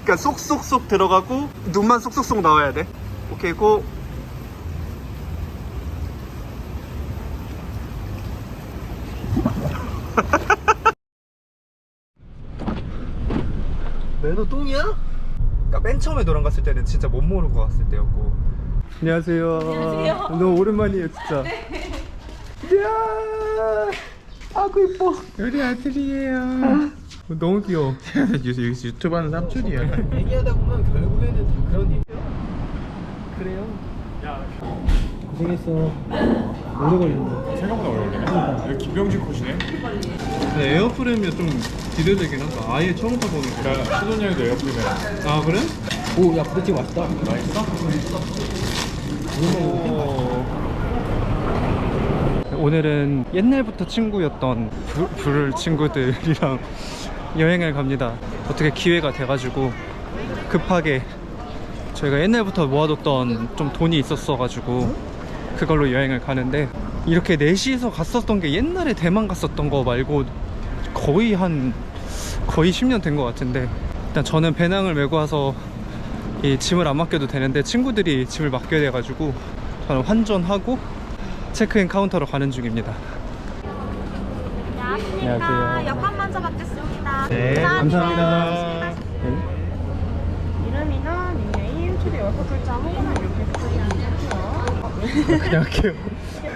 그러니까 쏙쏙쏙 들어가고 눈만 쏙쏙쏙 나와야 돼. 오케이 고. 매너 똥이야? 그러니까 맨 처음에 너랑 갔을 때는 진짜 못 모르고 갔을 때였고. 안녕하세요. 안녕하세요. 너무 오랜만이에요 진짜. 이야, 아구 이뻐. 우리 아들이에요. 너무 귀여워. 유튜브 하는 삼촌이야. 얘기하다 보면 결국에는 다 그런 얘기야. 그래요? 고생했어. 오래 걸린다. 생각보다 오래 걸리네. 여기 김병진 컷이네. 네, 에어프레임이 좀 기대되긴 한다. 아예 처음 타보는 거. 그러니까 신혼여행도 에어프리메. 아 그래? 오, 야 부대찌개 맛있다. 맛있어? 오늘은 옛날부터 친구였던 부를 친구들이랑 여행을 갑니다. 어떻게 기회가 돼가지고 급하게 저희가 옛날부터 모아뒀던 좀 돈이 있었어가지고 그걸로 여행을 가는데, 이렇게 넷이서 갔었던 게 옛날에 대만 갔었던 거 말고 거의 10년 된 것 같은데, 일단 저는 배낭을 메고 와서 이 짐을 안 맡겨도 되는데 친구들이 짐을 맡겨야 돼가지고 저는 환전하고 체크인 카운터로 가는 중입니다. 안녕하세요. 여권 먼저 받겠습니다. 네, 감사합니다. 이름이나 닉네임, 최대 6글자 아무거나 이렇게 그냥 할게요.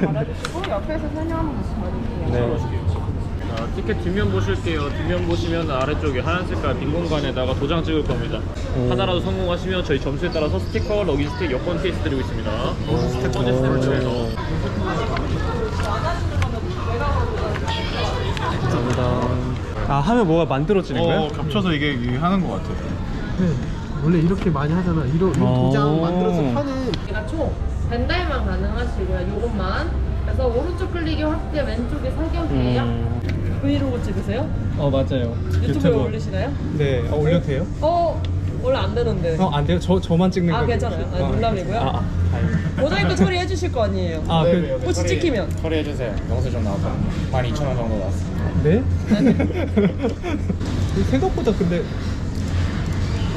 받아주시고 옆에서 설명 한번 다시 받을게요. 네. 자, 티켓 뒷면 보실게요. 뒷면 보시면 아래쪽에 하얀 색깔 빈 공간에다가 도장 찍을 겁니다. 하나라도 성공하시면 저희 점수에 따라서 스티커, 러기지 스틱, 여권 케이스 드리고 있습니다. 스티커 네. 감사합니다. 아, 하면 뭐가 만들어지는 거야? 겹쳐서 이게 하는 것 같아. 원래 이렇게 많이 하잖아. 이런 도장 만들어서 파는. 얘가 총 벤달만 가능하시고요. 요것만. 그래서 오른쪽 클릭이 확대, 왼쪽이 사격이에요. 브이로그 찍으세요? 맞아요. 유튜브에 올리시나요? 네. 올려도 돼요? 원래 안 되는데. 안 돼요? 저만 찍는 거예요. 괜찮아요. 농담이고요. 다행이다. 모자이크 처리해 주실 거 아니에요. 혹시 찍히면. 처리해주세요. 영수증 나왔거든요. 12,000원 정도 나왔어요. 네? 생각보다 근데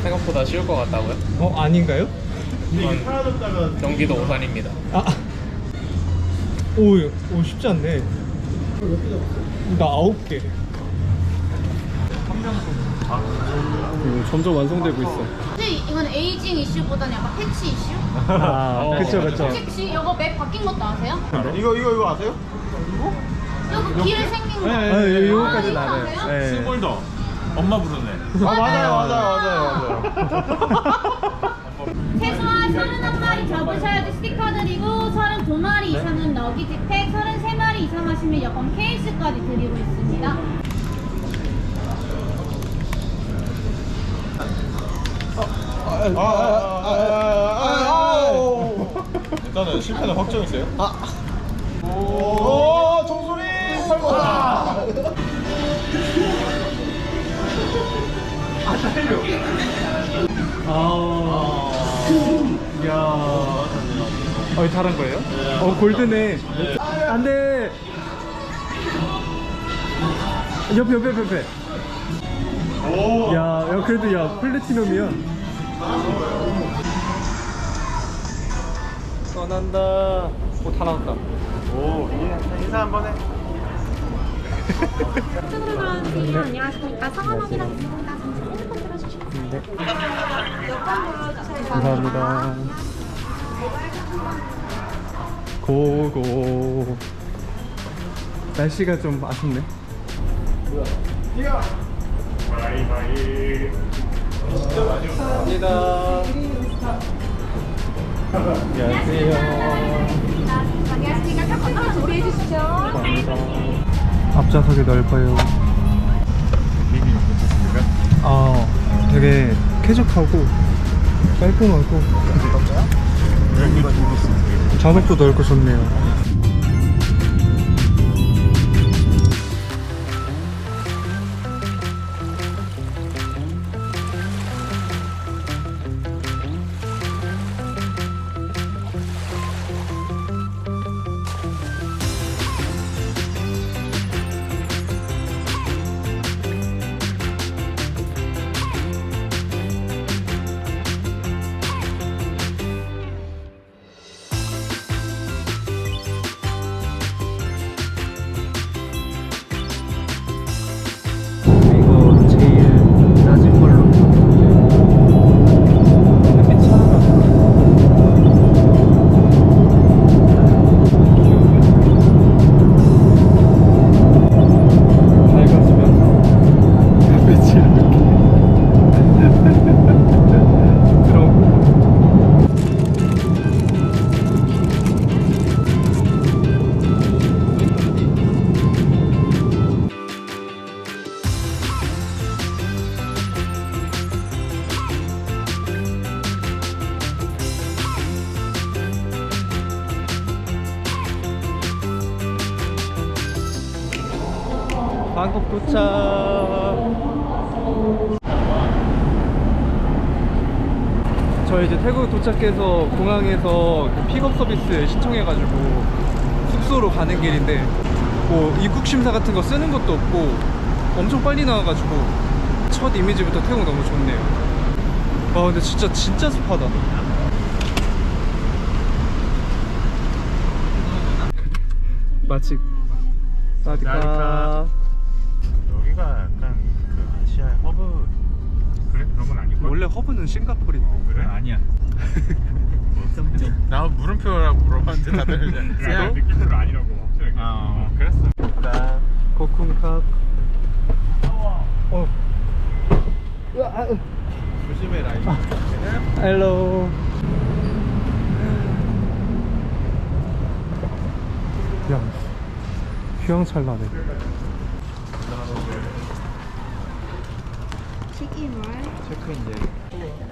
생각보다 쉬울 것 같다고요? 아닌가요? 경기도 오산입니다. 오 쉽지 않네. 나 9개. 점점 완성되고 있어. 근데 이건 에이징 이슈보다는 약간 패치 이슈? 그쵸. 혹시 이거 맵 바뀐 것도 아세요? 이거 아세요? 이거 길 생긴 거. 요거까지는 이거 알아요. 아세요? 네. 스몰더. 엄마 부르네. 맞아요. 최소한 31마리 잡으셔야지 스티커 드리고 32마리 이상은 러기지 팩, 33마리 이상 하시면 여권 케이스까지 드리고 있습니다. 일단은 실패는 확정이세요? 오, 종소리! 이야. 잘한 거예요? 골드네. 안 돼. 옆에. 야, 그래도 야, 플래티넘이야. 떠난다. 다 나왔다. 오, 인사 한번 해. 이쪽으로 들어오세요. 안녕하십니까. 성함 확인하겠습니다. 잠시 핸드폰 들어주시고. 네. 여권 보여주세요. 감사합니다. 고고. 날씨가 좀 아쉽네. 감사합니다. 안녕하세요. 안녕하십니까. 조금 조리해 주시죠. 감사합니다. 앞좌석이 넓어요. 미미 괜찮습니까? 되게 쾌적하고 깔끔하고 좌석도 넓고 좋네요. 방콕 도착. 저 이제 태국 도착해서 공항에서 그 픽업 서비스 신청해가지고 숙소로 가는 길인데 뭐 입국 심사 같은 거 쓰는 것도 없고 엄청 빨리 나와가지고 첫 이미지부터 태국 너무 좋네요. 아 근데 진짜 습하다. 마치 사디카. 여기가 약간 그 아시아의 허브. 그래? 그런 건 아니고. 원래 허브는 싱가포르인데. 그래? 아니야. 나 물음표라고 물어봤는데 다들 그냥 느낌으로 아니라고 확실하게. 그랬어. 나 코쿤캅. 조심해라. 헬로. 야, 휘황찬란해.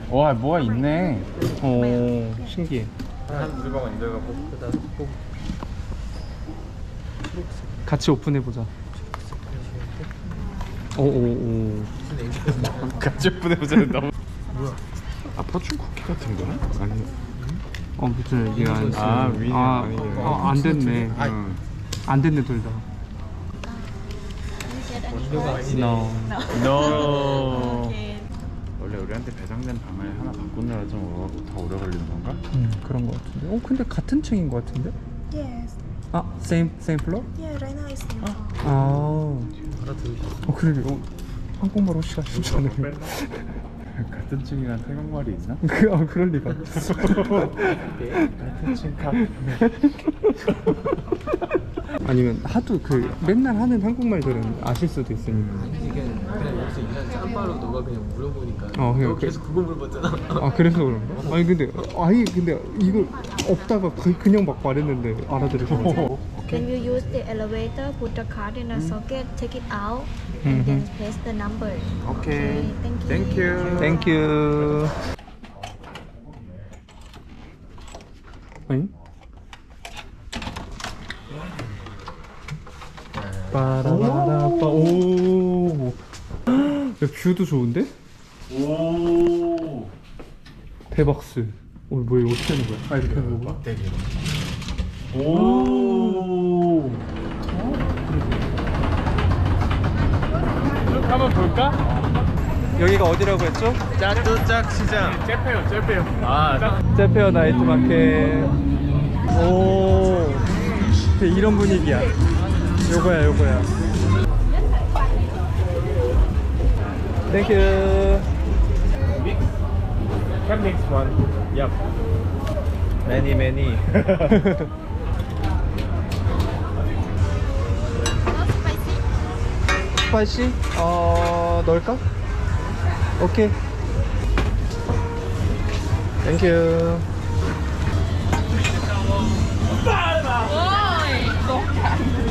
와 뭐가 있네. 오, 신기해. 한 물방울 인정하고 그다음 같이 오픈해보자. 오오오. 같이 보내보자는 너무. 뭐야? 아 퍼춘 쿠키 같은 거야? 아니. 무슨 얘기가 안 위에 안 됐네. 안 됐네 둘 다. No. No. 원래 우리한테 배정된 방을 하나 바꾸느라 좀 더 오래 걸리는 건가? 그런 거 같은데. 근데 같은 층인 거 같은데? Yes. 아, same floor? Yeah, right now it's same. 아. 그러게. 한국말 혹시 하시잖아요. 같은 층이란 태국말이 있나? 그럴 리가. 같은 층 카페. 아니면 하도 맨날 하는 한국말들은 아실 수도 있으니까. 이게 그냥 여기서 일하는 짬바로 너가 그냥 물어보니까 그냥 너 계속 그거 물어봤잖아. 그래서 그런가? 아니 근데 이거 없다가 그냥 막 말했는데 알아들으시고. Then you use the elevator, put the card in a socket, take it out, and then paste the number. 오케이. Thank you. 땡큐. 아니? 빠라바라빠. 오. 야, 뷰도 좋은데? 오. 대박스. 뭐야 이거 어떻게 하는 거야? 이렇게 하는 거야? 오. 쭉 한번 볼까? 여기가 어디라고 했죠? 짜뚜짝 시장. 째페요. 제페어 나이트 마켓. 오. 되게 이런 분위기야. 요거야. 땡큐. Come next one. Yep. Many. 스파이시? 넣을까? 오케이. 땡큐.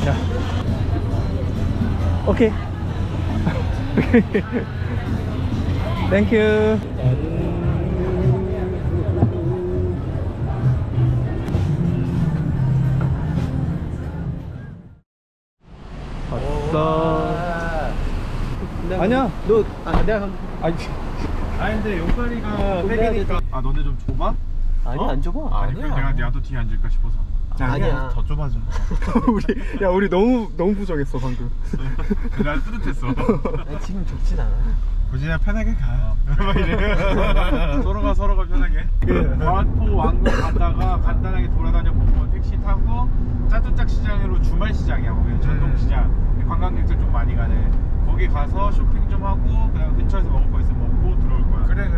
야. 오케이. 땡큐. 왔어. 아니야, 너 내가 아니 근데 용팔이가 팩이니까. 너네 좀 좁아? 아니 안 좁아. 아니 내가 나도 뒤에 앉을까 싶어서. 아니야. 더 좁아져. 우리 너무 부정했어 방금. 난 뿌듯했어. 아니, 지금 좁진 않아. 고진아 편하게 가. 막 이래. 서로가 편하게. 마포 왕궁 갔다가 간단하게 돌아다녀 보고 택시 타고 짜뚜짝 시장으로 주말 시장이야. 거기는 전통 시장. 관광객들 좀 많이 가네. 거기 가서 쇼핑 좀 하고 그다음 근처에서 먹을 거 있으면 먹고 들어올 거야. 그래.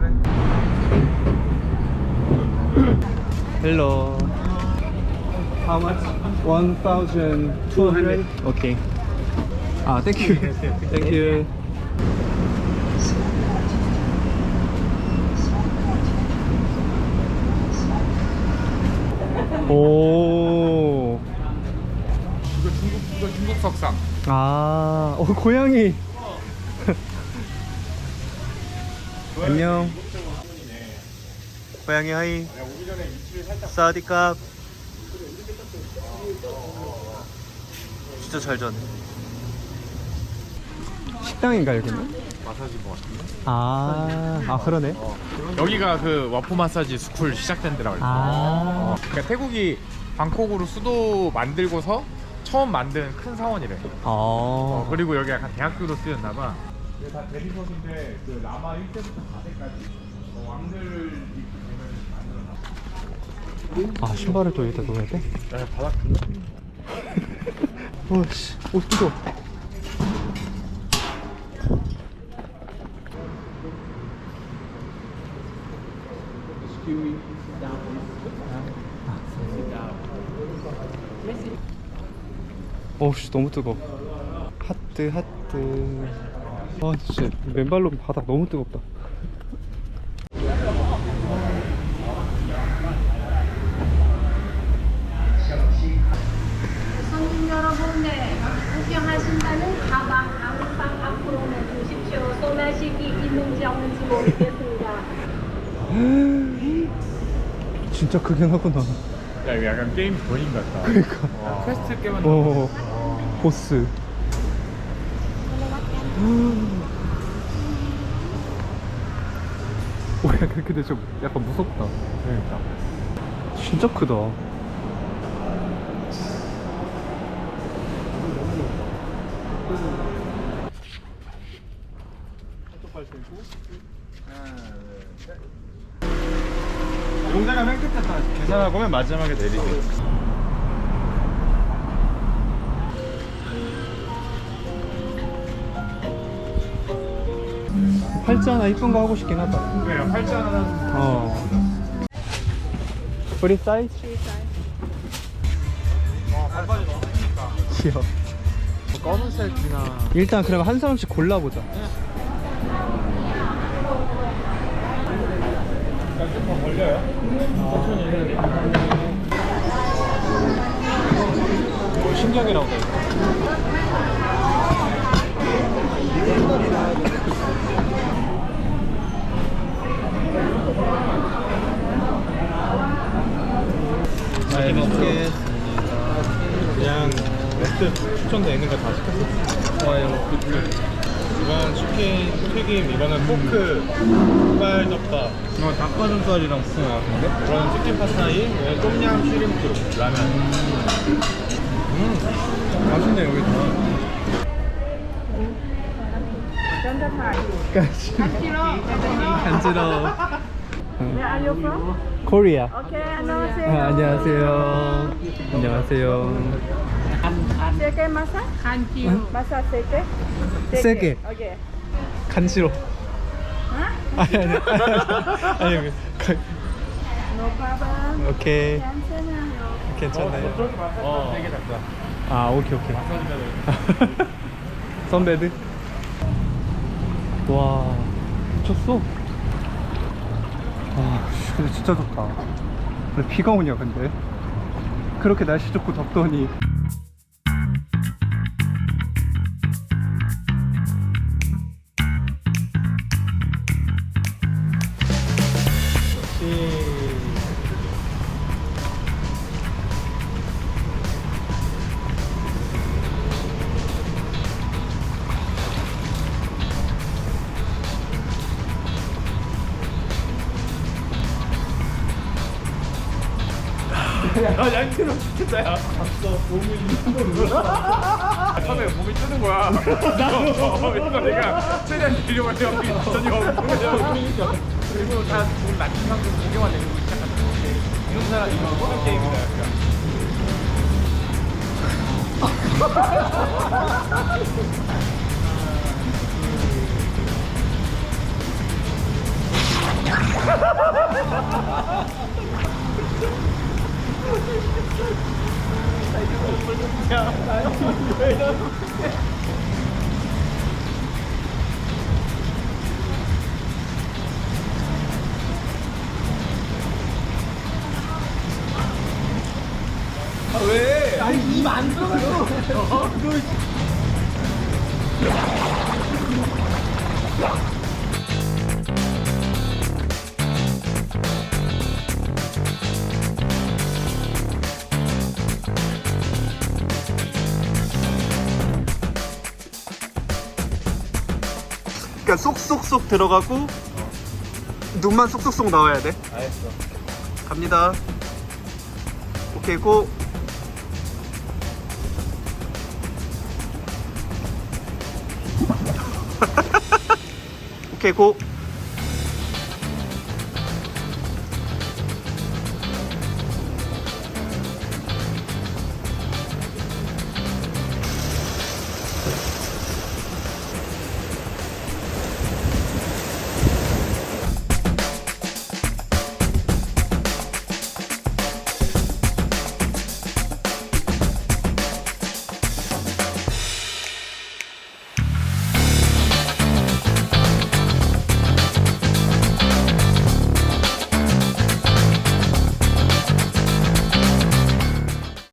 Hello. How much? 1,200. Okay. Thank you. Thank you. 오. 이거 중국 석상. 고양이. 안녕. 고양이 하이. 사디캅. 진짜 잘 자네. 식당인가 여기는? 마사지 뭐 같은데? 아 그러네. 여기가 그 와포 마사지 스쿨 시작된 데라고 그랬어. 그러니까 태국이 방콕으로 수도 만들고서 처음 만든 큰 사원이래. 그리고 여기 약간 대학교로 쓰였나 봐. 이게 다 대리석인데 그 라마 1세부터 4세까지 왕들 아 신발을 또 여기다 놓아야 돼? 야, 바닥 존나. 어씨 옷 뜨거. 어우씨 너무 뜨거. 하트 하트. 아 진짜 맨발로 바닥 너무 뜨겁다. 손님 여러분, 네, 구경하신다는 가방 항상 앞으로 내주십시오. 소매식이 있는지 없는지 모르겠습니다. 진짜 크긴 하구나. 야, 이거 약간 게임 본인 같다. 그러니까. 퀘스트 게임은 보스. 오, 야, 근데 좀 약간 무섭다. 그러니까. 진짜 크다. 용자가 맨 끝에 다 계산하고 맨 마지막에 내리게. 팔자 하나 이쁜 거 하고 싶긴 하다. 그래, 팔자 하나. 프리 사이즈? 반바지 너무 크니까. 귀여워. 검은색이나. 일단 그럼 한 사람씩 골라보자. 좀더 걸려요? 천천히 해야 돼. 신기하게 나온다, 이거. 잘 먹겠습니다. 그냥 레스트 추천돼 있는 거 다 시켰어. 좋아요. 이건 치킨 튀김, 이거는 포크, 흑발덮밥. 이거 닭가슴살이랑 붙은 거 같은데? 이거는 치킨 파타이, 이거는 똠얌 쉬림프, 라면. 맛있네 여기 다. 간지러워. Where are you from? 코리아. Okay, 안녕하세요. 안녕하세요. 안녕하세요. 세게 마사? 마사 세게? 세게. 오케이. 간지러. 아니 아니 아니. 아니 No problem. 오케이. 괜찮아요. 괜찮아요. 되게 작다. 아 오케이 오케이. 선베드. 와 미쳤어. 아 근데 진짜 좋다. 왜 비가 오냐 근데. 그렇게 날씨 좋고 덥더니. 야, 양치로 진짜 야. 처음에 몸이 뜨는 거야. 그래서 내가 최대한 들려고 해서 전혀 없으니까. 그리고 다 지금 낮은 상태 구경만 내리고 시작하는 이런 사람 이거 모든 게임이다 약간. 왜? 아니 입 안 들어가요. 그러니까 쏙쏙쏙 들어가고 눈만 쏙쏙쏙 나와야 돼. 알겠어. 갑니다. 오케이 고. 오케이 고.